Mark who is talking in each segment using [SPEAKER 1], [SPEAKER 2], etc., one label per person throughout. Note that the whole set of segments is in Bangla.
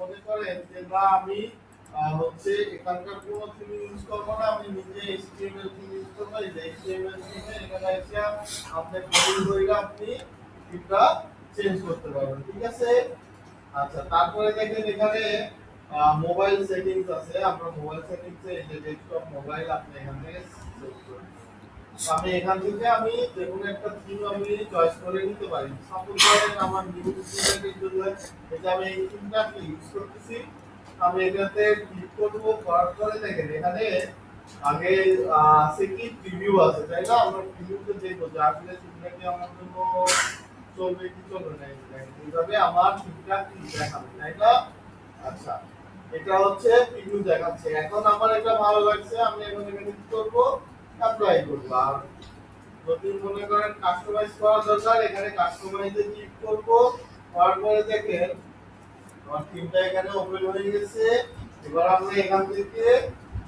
[SPEAKER 1] মনে করেন যে না আমি হচ্ছে এখানকার কোনো থিম ইউজ করবো না, আমি নিজে HTML থিম ইউজ করবো। এই যে HTML থিমে এখানে এসে আপনি কপি করে আপনি থিমটা চেঞ্জ করতে পারবেন, ঠিক আছে। আচ্ছা, তারপরে দেখেন এখানে মোবাইল সেটিংস আছে। আমরা মোবাইল সেটিংসে এই যে ডেস্কটপ মোবাইল আপনি এখান থেকে সেট করবেন। আমি এখান থেকে আমি যেকোনো একটা থিম আমি চয়েস করে নিতে পারি। সাপোজ করেন আমার নিউ স্টুডেন্টের জন্য এটা আমি এই থিমটা ইউজ করতেছি। আমি এটাতে ক্লিক করব, করার পরে দেখেন এখানে আগে আছে কি প্রিভিউ আছে, তাই না? আমরা প্রিভিউতে দেখব যে আসলে থিমটা কি আমার জন্য চলবে কি চলবে না। এইভাবে আমার থিমটা কি দেখাবে, তাই না? আচ্ছা, এটা হচ্ছে প্রিভিউ দেখাচ্ছে। এখন আমার এটা ভালো লাগছে, আমি এখন এখানে কি করব, অ্যাপ্লাই করব। আর যদি মনে করেন কাস্টমাইজ করা দরকার, এখানে কাস্টমাইজে ক্লিক করব। করার পরে দেখেন আমার থিমটা এখানে ওপেন হয়ে গেছে। এবার আমরা এখান থেকে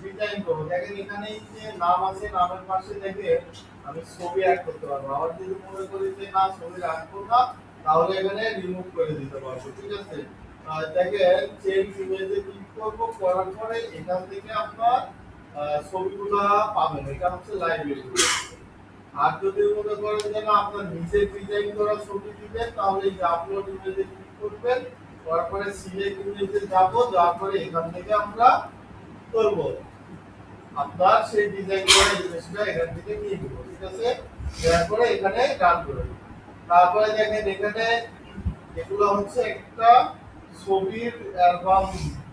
[SPEAKER 1] ডিজাইন করব। দেখেন এখানে এই যে নাম আছে, নামের পাশে দেখেন আমি ছবি অ্যাড করতে পারবো। আবার যদি মনে করি যে না ছবি রাখবো না, তাহলে এখানে রিমুভ করে দিতে পারবো, ঠিক আছে। দেখেন চেঞ্জ ইমেজে ক্লিক করব। করার পরে এখান থেকে আপনার ছবিগুলো পাবেন। এটা হচ্ছে লাইব্রেরি। আর যদি মনে করেন যে না আপনার নিজে ডিজাইন করা ছবি দিবেন, তাহলে এই আপলোড ইমেজে ক্লিক করবেন। তারপরে সিলেক্ট ইমেজে যাব, যাওয়ার পরে এখান থেকে আমরা করব আপনার সেই ডিজাইন করা ইমেজটা এখান থেকে নিয়ে নিব, ঠিক আছে। তারপরে এখানে রান করব। তারপরে দেখেন এখানে এগুলো হচ্ছে একটা ছবির অ্যালবাম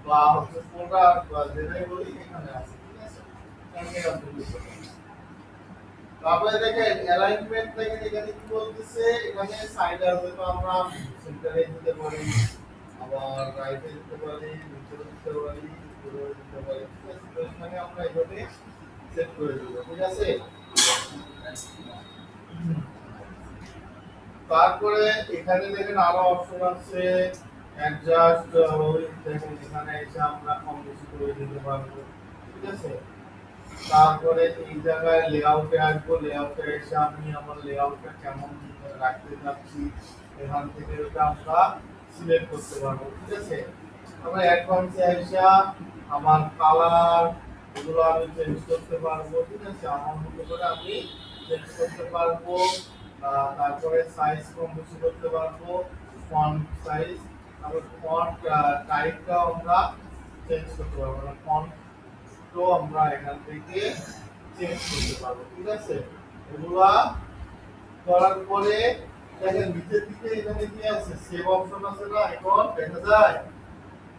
[SPEAKER 1] বা হচ্ছে ফোল্ডার বা যেটাই বলি এখানে আছে, ঠিক আছে। এখানে আপনি বুঝতে পারবেন। তারপরে দেখেন অ্যালাইনমেন্ট দেখেন এখানে কি বলতেছে, এখানে সাইডার হয়তো আমরা সেন্টারে দিতে পারি, আবার রাইটে দিতে পারি, নিচে দিতে পারি, উপরে দিতে পারি, ঠিক আছে। তো এখানে আমরা এইভাবে সেট করে দেব, ঠিক আছে। তারপরে এখানে দেখেন আরো অপশন আছে, অ্যাডজাস্ট দেখেন এখানে এসে আমরা কম বেশি করে দিতে পারবো, ঠিক আছে। তারপরে এই জায়গায় লেআউটে আসবো। লেআউটে এসে আমি আমার লেআউটটা কেমন রাখতে চাচ্ছি এখান থেকে এটা আমরা সিলেক্ট করতে পারবো, ঠিক আছে। আমরা অ্যাডভান্সে এসে আমার কালার এগুলো আমি চেঞ্জ করতে পারবো, ঠিক আছে। আমার মতো করে আমি চেঞ্জ করতে পারবো। তারপরে সাইজ কম বেশি করতে পারবো, ফন্ট সাইজ, তারপর ফন্ট টাইপটা আমরা চেঞ্জ করতে পারবো না, ফন্ট তো আমরা এখান থেকে চেঞ্জ করতে পারবো, ঠিক আছে। এগুলা করার পরে দেখেন নিচের দিকে এখানে কি আছে, সেভ অপশন আছে না, এখন দেখা যায়,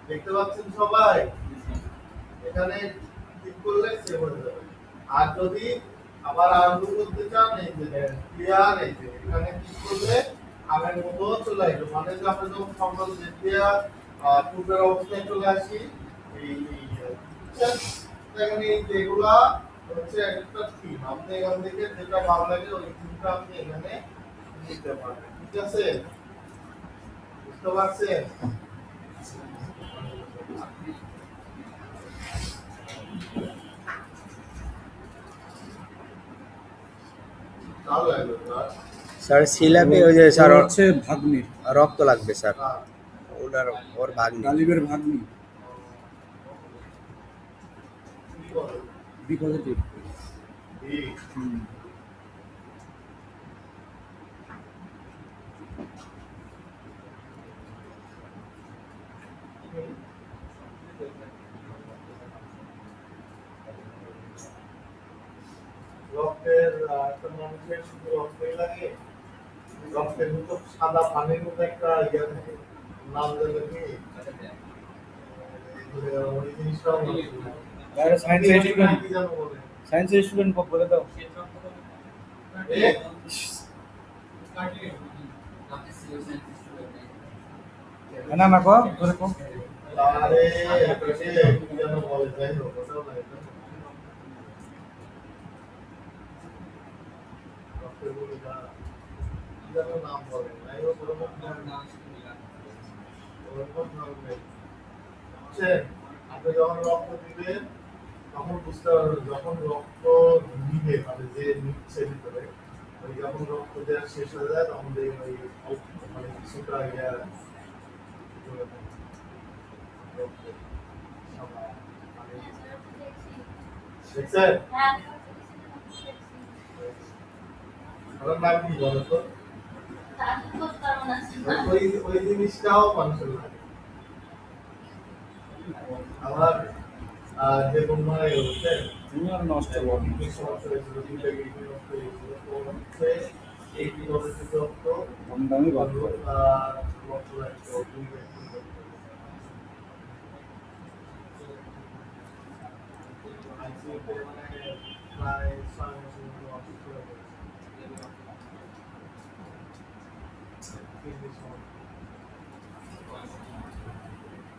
[SPEAKER 1] দেখতে পাচ্ছেন সবাই। এখানে ক্লিক করলে সেভ হয়ে যাবে। আর যদি আবার আনডু করতে চান, এই যে দেখেন ক্লিয়ার, এই যে এখানে ক্লিক করলে আগের মতো চলে আসবে। মানে যে আমরা যখন সম্পূর্ণ যেটা পূর্বের অবস্থায় চলে আসি, এই দেখেন এই যেগুলা হচ্ছে একটা থিম। আপনি এখান থেকে যেটা ভালো লাগে ওই থিমটা আপনি এখানে নিতে পারবেন, ঠিক আছে। বুঝতে পারছেন? ভালো লাগলো স্যার।
[SPEAKER 2] স্যার সিলাপে ওই যে স্যার
[SPEAKER 3] হচ্ছে ভাগ্নির
[SPEAKER 2] রক্ত লাগবে স্যার, ওনার ওর ভাগ্নি।
[SPEAKER 3] গালিবের ভাগ্নি
[SPEAKER 1] কি বলে?
[SPEAKER 3] B positive.
[SPEAKER 1] ঠিক। রক্তের একটা মানুষের শুধু রক্তই লাগে, রক্তের ভিতর সাদা পানির মতো একটা ইয়ে থাকে, নাম জানে কি ওই জিনিসটাও
[SPEAKER 3] সায়েন্সের স্টুডেন্ট,
[SPEAKER 1] কি জানো বলে
[SPEAKER 3] সায়েন্সের স্টুডেন্ট বলে দাও। না না কো ধরে কো।
[SPEAKER 1] আরে এটাকে কি জানো বলে, যাই হোক ওটাও না, এটা রক্তের বলে না, কি জানো নাম বলে, যাই হোক ওরকম নাম, ওরকম নাম নেই। বুঝছেন? আপনি যখন রক্ত দিবেন তখন বুঝতে পারবেন, যখন রক্ত নিবে মানে যে নিচ্ছে ভিতরে, ওই যখন রক্ত দেওয়া শেষ হয়ে যায় তখন দেখবেন ওই মানে কিছুটা ইয়া চলে যায়। ওকে দেখছেন আমার নাম কি বলো তো ওই ওই জিনিসটাও মানুষের লাগে আমার যে বন্ধুরা হচ্ছে
[SPEAKER 3] তুমি আর নষ্ট করো না।
[SPEAKER 1] কি সমস্যা হয়েছিল দুইটা গিয়ে নষ্ট হয়েছিল তো হচ্ছে এই কি পদ্ধতিতে তো
[SPEAKER 3] কম দামি বাদ করো।
[SPEAKER 1] লক্ষ্য রাখতে হবে দুই ব্যক্তি আইসিইউতে মানে প্রায় 6 মাসের মতো অসুস্থ হয়ে পড়েছে কিডনি সমস্যা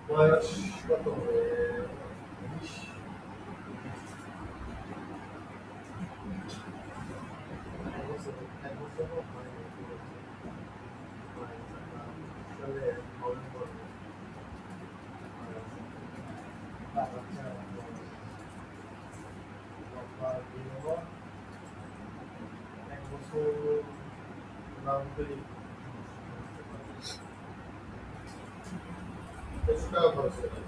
[SPEAKER 1] বয়স কত হবে 20 টাকা খরচ করে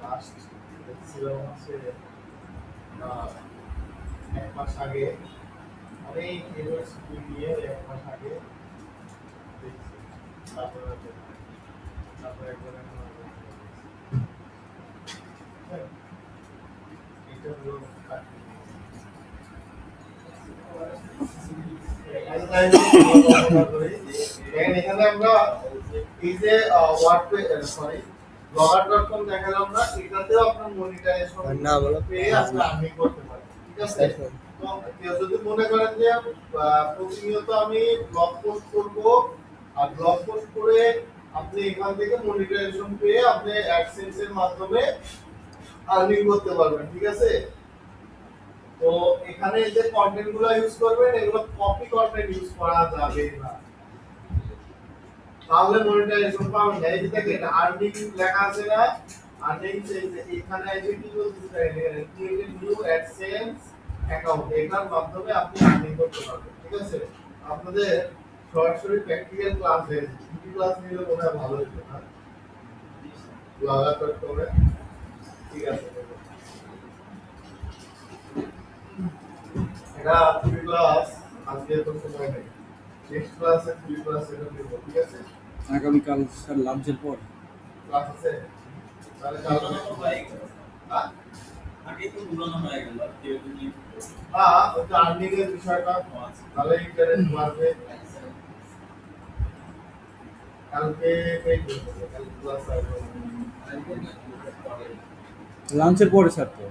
[SPEAKER 1] লাস্ট ছিল হচ্ছে এক মাস আগে অনেক ইউনিভার্সিটি দিয়ে এক মাস আগে দেখছি তারপরে তারপরে একবার এটা হলো এখানে আমরা এই যে সরি blogger.com দেখালাম না এটাতেও আপনার মনিটাইজেশন
[SPEAKER 2] না বলো
[SPEAKER 1] পেয়ে আপনি আর্নিং করতে পারেন ঠিক আছে তো কেউ যদি মনে করেন যে প্রতিনিয়ত আমি ব্লগ পোস্ট করব আর ব্লগ পোস্ট করে আপনি এখান থেকে মনিটাইজেশন পেয়ে আপনি অ্যাডসেন্স এর মাধ্যমে আর্নিং করতে পারবেন ঠিক আছে তো এখানে যে কন্টেন্ট গুলো ইউজ করবেন এগুলো কপি কন্টেন্ট ইউজ করা যাবে না তাহলে মনিটাইজেশন পাবেন না এই যে দেখেন আর্নিং লেখা আছে না আর্নিং এখানে আছে কি বলতেছে ক্রিয়েট নিউ অ্যাডসেন্স অ্যাকাউন্ট এটার মাধ্যমে আপনি আর্নিং করতে পারবেন ঠিক আছে আপনাদের সরাসরি প্র্যাকটিক্যাল ক্লাসে ডিপি ক্লাস নিলে মনে হয় ভালো হতো না blogger.com এ ঠিক আছে এটা ডিপি ক্লাস আজকে তো সময় নেই নেক্সট ক্লাসে ডিপি ক্লাস এটা দেব ঠিক আছে
[SPEAKER 3] আগামীকাল স্যার লাঞ্চের পর
[SPEAKER 1] ক্লাস আছে তাহলে কালকে হ্যাঁ
[SPEAKER 4] আগে তো পুরনো হয়ে গেল কেউ যদি
[SPEAKER 1] হ্যাঁ ওই আর্নিং এর বিষয়টা তাহলে ইন্টারেস্ট বাড়বে কালকে পেয়ে যাবে কালকে ক্লাস আসবে
[SPEAKER 3] লাঞ্চের পরে স্যার তো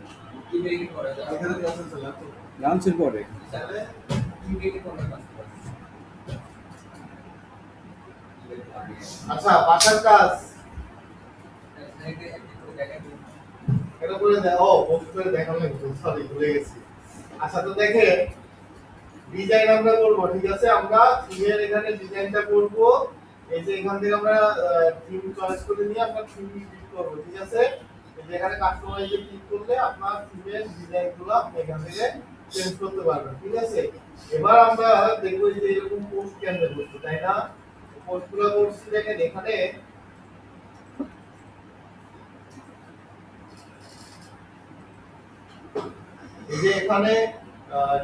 [SPEAKER 4] কি মেরে করা যায়
[SPEAKER 1] এখানে ক্লাস আছে না তো
[SPEAKER 3] লাঞ্চের পরে
[SPEAKER 1] তাহলে
[SPEAKER 4] কি মেরে করা যায়
[SPEAKER 1] আচ্ছা বাসার কাজ এটা করে দাও ও পোস্ট করে দেখানো লাগবে সরি ভুলে গেছি আচ্ছা তো দেখেন ডিজাইন আমরা করব ঠিক আছে আমরা থিমের এখানে ডিজাইনটা করব এই যে এখান থেকে আমরা থিম চয়েস করে নিয়ে আমরা থিম ক্লিক করব ঠিক আছে এই যে এখানে কাস্টমাইজে ক্লিক করলে আপনার থিমের ডিজাইনগুলো আপনি এখান থেকে চেঞ্জ করতে পারবেন ঠিক আছে এবার আমরা দেখব যে এরকম পোস্ট কেমনে করতে তাই না পোস্টগুলো করছি দেখেন এখানে এই যে এখানে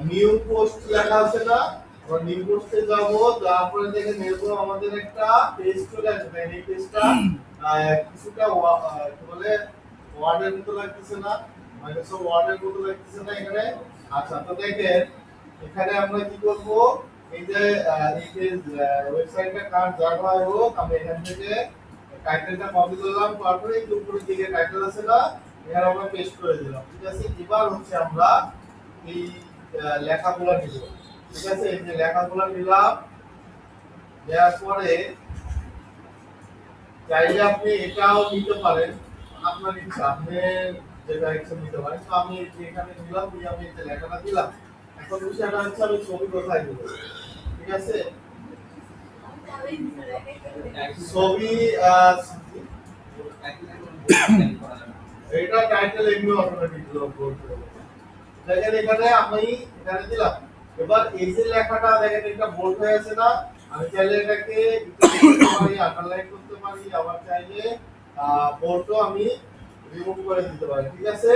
[SPEAKER 1] নিউ পোস্ট লেখা আছে না আমরা নিউ পোস্টে যাব তারপরে দেখে নেব আমাদের একটা পেজ চলে আসবে এই পেজটা কিছুটা কি বলে ওয়ার্ডের মতো লাগতেছে না মাইক্রোসফট ওয়ার্ডের মতো লাগতেছে না এখানে আচ্ছা তো দেখেন এখানে আমরা কি করব এই যে এই পেজ ওয়েবসাইটটা কার জায়গা হোক আমরা এখান থেকে টাইটেলটা কপি করলাম তারপরে এই যে উপরের দিকে টাইটেল আছে না এখানে আমরা পেস্ট করে দিলাম ঠিক আছে এবার হচ্ছে আমরা এই লেখাগুলো নিব ঠিক আছে এই যে লেখাগুলো নিলাম দেওয়ার পরে চাইলে আপনি এটাও নিতে পারেন আপনার ইচ্ছা আপনি যেটা ইচ্ছা নিতে পারেন তো আমি এখানে নিলাম দিয়ে আমি এই যে লেখাটা দিলাম এখন বিষয়টা হচ্ছে আমি ছবি কোথায় দেব ঠিক আছে ছবি এটা টাইটেল এমনি অটোমেটিক লোড করতে হবে। দেখেন এখানে আমি এখানে দিলাম। এবার এই যে লেখাটা দেখেন এটা বোল্ড হয়ে আছে না, আমি চাইলে এটাকে আন্ডারলাইন করতে পারি, আবার চাইলে বোল্ডও আমি রিমুভ করে দিতে পারি। ঠিক আছে,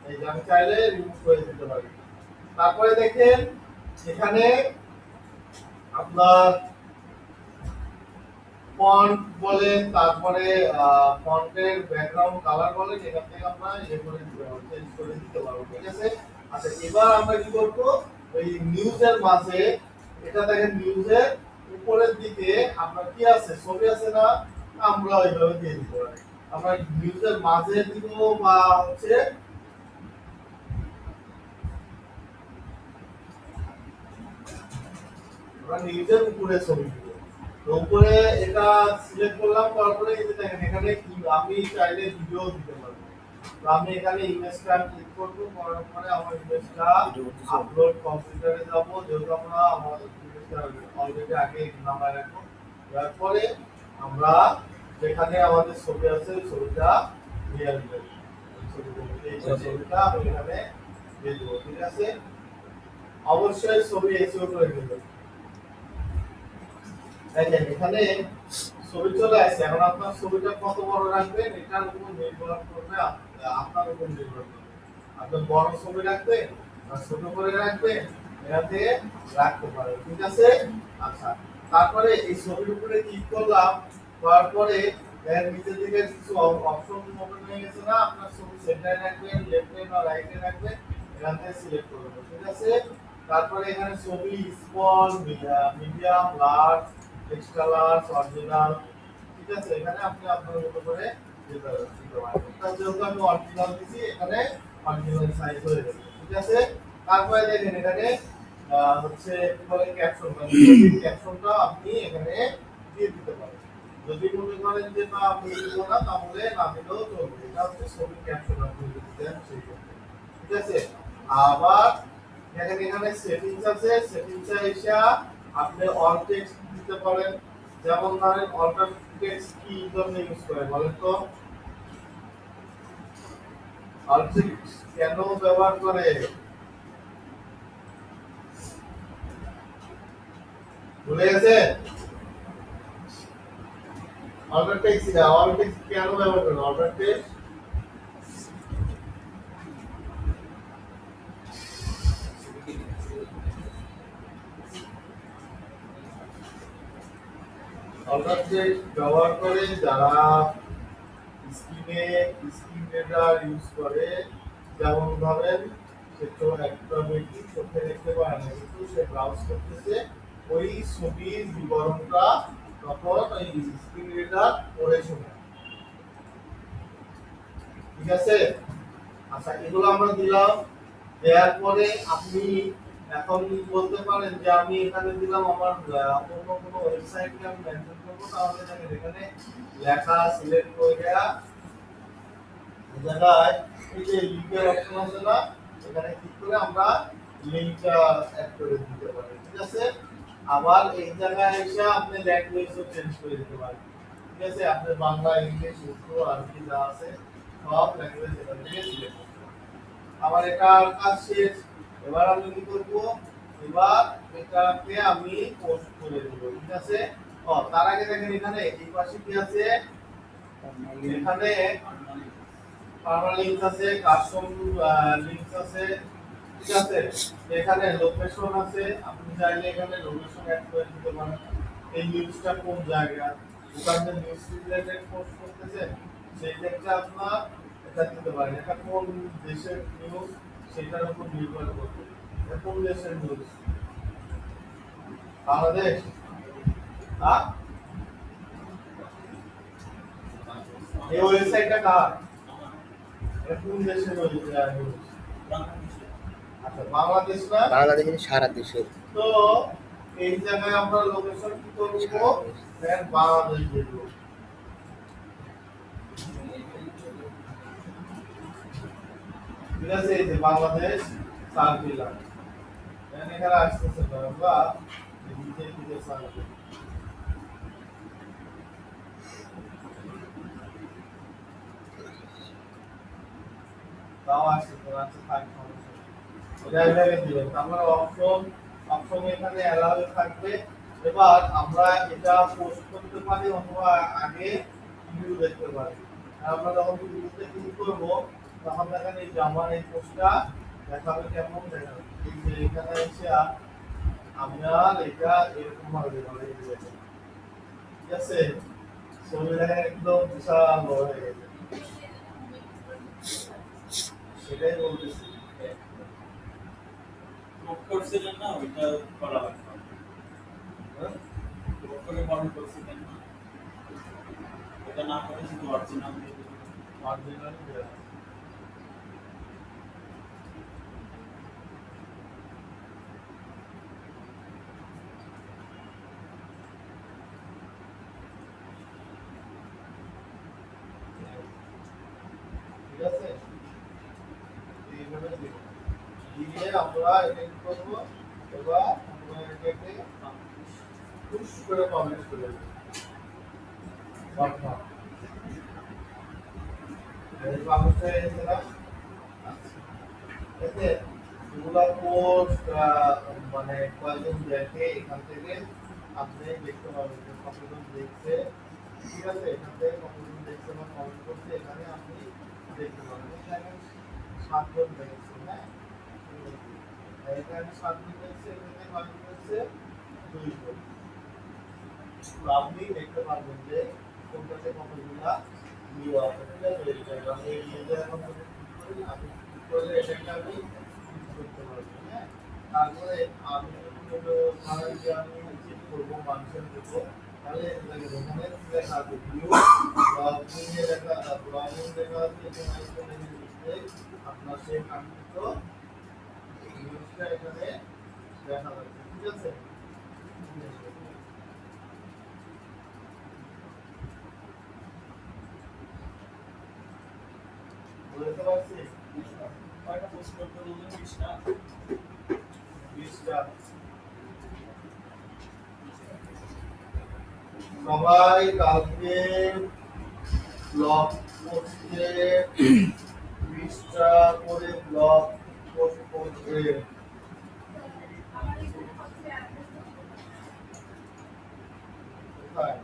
[SPEAKER 1] এই যে আমি চাইলে রিমুভ করে দিতে পারি। তারপরে দেখেন এখানে আপনার ফন্ট বলেন, তারপরে ফন্টের ব্যাকগ্রাউন্ড কালার বলেন, এখান থেকে আমরা ইয়ে করে দিতে পারবো, চেঞ্জ করে দিতে পারবো। ঠিক আছে, আচ্ছা এবার আমরা কি করব, এই নিউজের মাঝে এটা দেখেন নিউজের উপরের দিকে আপনার কি আছে, ছবি আছে না, আমরা ওইভাবে দিয়ে দিতে পারি। আমরা নিউজের মাঝে দিব বা হচ্ছে আমরা নিউজের উপরে ছবি দিব। তো উপরে এটা সিলেক্ট করলাম, তারপরে এই যে দেখেন এখানে আমি চাইলে ভিডিও দিতে পারবো। তো আমি এখানে ইমেজটা ক্লিক করব, করার পরে আমার ইমেজটা আপলোড কম্পিউটারে যাব, যেহেতু আমরা আমাদের ইমেজটা অলরেডি আগে নামায় রাখবো। তারপরে আমরা যেখানে আমাদের ছবি আছে ছবিটা নিয়ে আসবো, এই ছবিটা আমি এখানে দিয়ে দেবো। ঠিক আছে, অবশ্যই ছবি এসিও করে দেবেন। দেখেন এখানে ছবি চলে আসছে। এখন আপনার ছবিটা কত বড় রাখবেন এটার উপর নির্ভর করবে, আপনার উপর নির্ভর করবে। আপনি বড় ছবি রাখবেন না ছোট করে রাখবেন, এটাতে রাখতে পারেন। ঠিক আছে, আচ্ছা তারপরে এই ছবির উপরে ক্লিক করলাম, তারপরে এর নিচের দিকে কিছু অপশন ওপেন হয়ে গেছে না, আপনার ছবি সেন্টারে রাখবেন, লেফটে না রাইটে রাখবেন, এখান থেকে সিলেক্ট করবেন। ঠিক আছে, তারপরে এখানে ছবি small, medium, large, extra large, original. ঠিক আছে, এখানে আপনি আপনার মতো করে দিতে পারেন। এটা যেহেতু আমি অরিজিনাল দিছি, এখানে অরিজিনাল সাইজ হয়ে যাবে। ঠিক আছে, তারপরে দেখেন এখানে হচ্ছে কি বলে ক্যাপশনটা, ক্যাপশনটা আপনি এখানে দিয়ে দিতে পারেন। যদি মনে করেন যে না আমি দিব না, তাহলে না দিলেও চলবে। এটা হচ্ছে ছবির ক্যাপশন আপনি দিতে দেন সেই ক্ষেত্রে। ঠিক আছে, আবার দেখেন এখানে সেটিংস আছে, সেটিংসে এসে আপনি অল টেক্সট দিতে পারেন। যেমন ধরেন অল টেক্সট কি জন্য ইউজ করে বলেন তো, অল টেক্সট কেন ব্যবহার করে, ভুলে গেছে? অল টেক্সট কেন ব্যবহার করে, অল টেক্সট ব্যবহার করে যারা স্ক্রিন রিডার ইউজ করে। যেমন ধরেন সে তো একটা ব্যক্তি চোখে দেখতে পারে না, কিন্তু সে ব্রাউজ করতেছে, ওই ছবির বিবরণটা তখন ওই স্ক্রিন রিডার পড়ে শোনে। ঠিক আছে, আচ্ছা এগুলো আমরা দিলাম। দেওয়ার পরে আপনি এখন বলতে পারেন যে আমি এখানে দিলাম আমার অন্য কোনো ওয়েবসাইটকে আমি মেনশন করবো, তাহলে দেখেন এখানে লেখা সিলেক্ট করে দেয়া জায়গায় এই যে লিংকের অপশন আছে না, এখানে ক্লিক করে আমরা লিংকটা অ্যাড করে দিতে পারি। ঠিক আছে, আবার এই জায়গায় এসে আপনি ল্যাঙ্গুয়েজও চেঞ্জ করে দিতে পারেন। ঠিক আছে, আপনি বাংলা, ইংলিশ, উর্দু, আরবি যা আছে সব ল্যাঙ্গুয়েজ এখান থেকে সিলেক্ট করতে পারেন। আবার এটা কাজ শেষ। এবার আমি কি করব, এবার এটাকে আমি পোস্ট করে দেব। ঠিক আছে, তার আগে দেখেন এখানে এই পাশে কি আছে, এখানে পারমালিংক আছে, কাস্টম লিংকস আছে। ঠিক আছে, এখানে লোকেশন আছে, আপনি চাইলে এখানে লোকেশন অ্যাড করে দিতে পারেন। এই নিউজটা কোন জায়গা, ওখানে নিউজ রিলেটেড পোস্ট করতেছেন, সেই ক্ষেত্রে আপনার এটা দিতে পারেন। এটা কোন দেশের নিউজ সেটার উপর নির্ভর করবে। এটা কোন দেশের নিউজ, বাংলাদেশ, হ্যাঁ এই ওয়েবসাইটটা কার, এটা কোন দেশের নিউজ, আচ্ছা বাংলাদেশ না,
[SPEAKER 2] বাংলাদেশের সারা দেশের।
[SPEAKER 1] তো এই জায়গায় আমরা লোকেশন কি করব, দেন বাংলাদেশ দেব। ঠিক আছে, এই যে বাংলাদেশ সার্চ দিলাম, দেন এখানে আসতেছে আমরা নিচে দিকে সার্চ দিই। তাও আসছে তো আছে থাক সমস্যা নেই। এটা এটাকে দিবেন তারপরে অপশন এখানে অ্যালাউ থাকবে। এবার আমরা এটা পোস্ট করতে পারি অথবা আগে ভিডিও দেখতে পারি। আর আমরা যখন ভিডিওতে ক্লিক করব তখন দেখেন এই যে আমার এই পোস্টটা দেখাবে কেমন দেখাবে। এই যে এখানে এসে আমরা এটা এরকম ভাবে দেখাবে এই যে। ঠিক আছে ছবিটা একদম বিশাল বড় হয়ে গেছে। সেটাই বলতেছি।
[SPEAKER 4] ক্রপ করছিলেন না ওইটা করা লাগবে
[SPEAKER 1] হ্যাঁ?
[SPEAKER 4] ক্রপ করে ফরম্যাট করছিলেন না এটা না করে শুধু অরিজিনাল দিয়ে দিবেন।
[SPEAKER 1] Marginal there. ঠিক আছে এইভাবে দিব দিয়ে আমরা এটা কি করব এবার আমরা এটাকে পুশ করে পাবলিশ করে দেব বাবা এই পাবলিশ হয়ে গেছে না এতে এগুলা পোস্ট মানে কয়েকজন দেখে এখান থেকে আপনি দেখতে পাবেন যে কতজন দেখছে ঠিক আছে এখান থেকে কতজন দেখছে বা কমেন্ট করছে এখানে আপনি দেখতে পাবেন এখানে 7 জন দেখছে হ্যাঁ এখানে 7 জন দেখছে এখানে কমেন্ট করছে 2 জন তো আপনি দেখতে পারবেন যে কোনটাতে কতগুলা ভিউ আছে ঠিক আছে এটা আমি এই যে এখন করি আমি করলে এটাকে আমি করতে পারবো হ্যাঁ তারপরে আমি যদি ধরেন যে আমি চেক করবো মানুষের দেবো তাহলে এখানে দেখা আছে ভিউ ব্লগিং এ দেখা আছে এখানে চলে গেলে আপনার সেই কাঙ্ক্ষিত নিউজটা এখানে দেখা যাচ্ছে ঠিক আছে বুঝতে পারছিস
[SPEAKER 4] কয়টা পোস্ট করতে বললেন 20টা
[SPEAKER 1] 20টা সবাই কালকে ব্লগ পোস্টে 20টা করে ব্লগ পোস্ট করবে কোথায়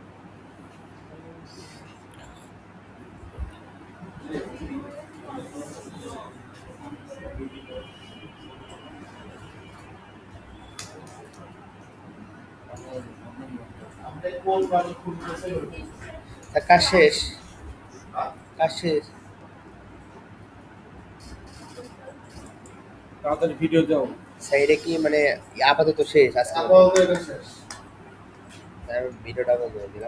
[SPEAKER 1] আমরা কোন বাড়ি খুলতেছে
[SPEAKER 2] তা কাজ শেষ কাজ শেষ
[SPEAKER 3] তাড়াতাড়ি ভিডিও দাও।
[SPEAKER 2] সাইডে কি মানে আপাতত শেষ আজকে
[SPEAKER 1] আপাতত এটা শেষ
[SPEAKER 2] আমি ভিডিওটা বন্ধ করে দিলাম